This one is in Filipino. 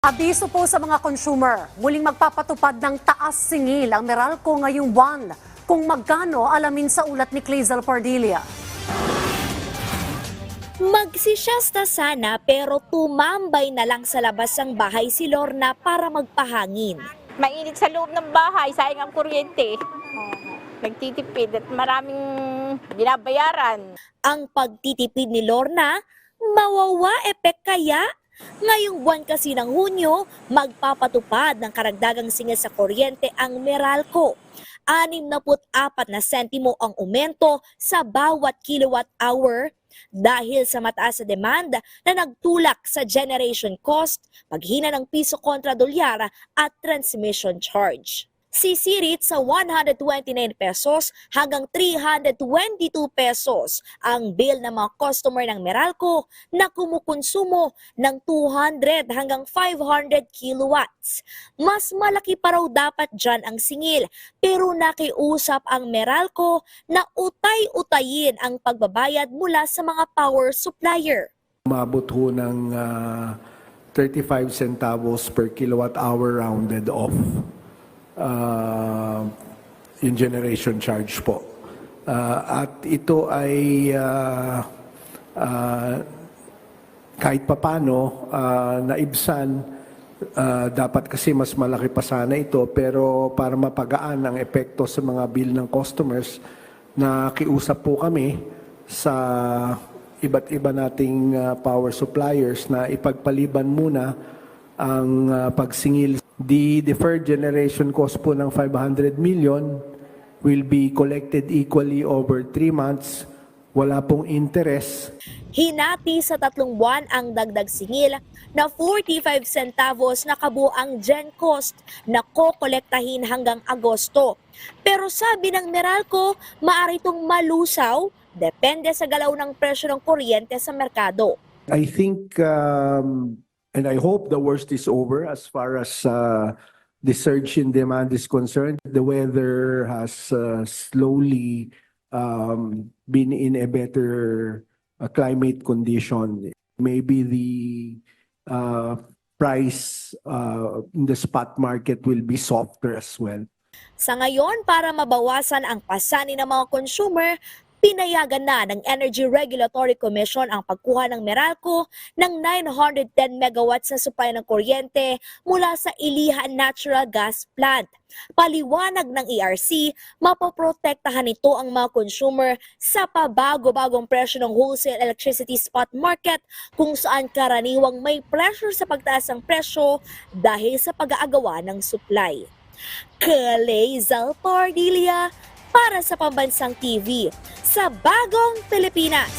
Abiso po sa mga consumer, muling magpapatupad ng taas singil ang Meralco ngayong buwan. Kung magkano, alamin sa ulat ni Clazel Pardilia. Magsisiyasta sana pero tumambay na lang sa labas ng bahay si Lorna para magpahangin. Mainit sa loob ng bahay, sayang ang kuryente. Nagtitipid at maraming binabayaran. Ang pagtitipid ni Lorna, mawawa epek kaya? Ngayong buwan kasi ng Hunyo, magpapatupad ng karagdagang singil sa kuryente ang Meralco. 64 na sentimo ang aumento sa bawat kilowatt hour dahil sa mataas na demand na nagtulak sa generation cost, paghina ng piso kontra dolyar at transmission charge. Sisirit sa 129 pesos hanggang 322 pesos ang bill ng mga customer ng Meralco na kumukonsumo ng 200 hanggang 500 kilowatts. Mas malaki pa raw dapat dyan ang singil, pero nakiusap ang Meralco na utay-utayin ang pagbabayad mula sa mga power supplier. Umabot ho ng 35 centavos per kilowatt hour rounded off. Yung generation charge po. At ito ay kahit papano naibsan, dapat kasi mas malaki pa sana ito, pero para mapagaan ang epekto sa mga bill ng customers, nakiusap po kami sa iba't iba nating power suppliers na ipagpaliban muna ang pagsingil. The deferred generation cost po ng 500 million will be collected equally over 3 months. Wala pong interest. Hinati sa 3 buwan ang dagdag singil na 45 centavos na kabuang gen cost na kokolektahin hanggang Agosto. Pero sabi ng Meralco, maaari itong malusaw depende sa galaw ng presyo ng kuryente sa merkado. I think and I hope the worst is over as far as the surge in demand is concerned. The weather has slowly been in a better climate condition. Maybe the price in the spot market will be softer as well. Sa ngayon, para mabawasan ang pasanin ng mga consumer, pinayagan na ng Energy Regulatory Commission ang pagkuha ng Meralco ng 910 megawatts na supply ng kuryente mula sa Ilihan Natural Gas Plant. Paliwanag ng ERC, mapoprotektahan nito ang mga consumer sa pabago-bagong presyo ng wholesale electricity spot market kung saan karaniwang may pressure sa pagtaas ng presyo dahil sa pag-aagawa ng supply. Clazel Pardilia para sa Pambansang TV sa Bagong Pilipinas.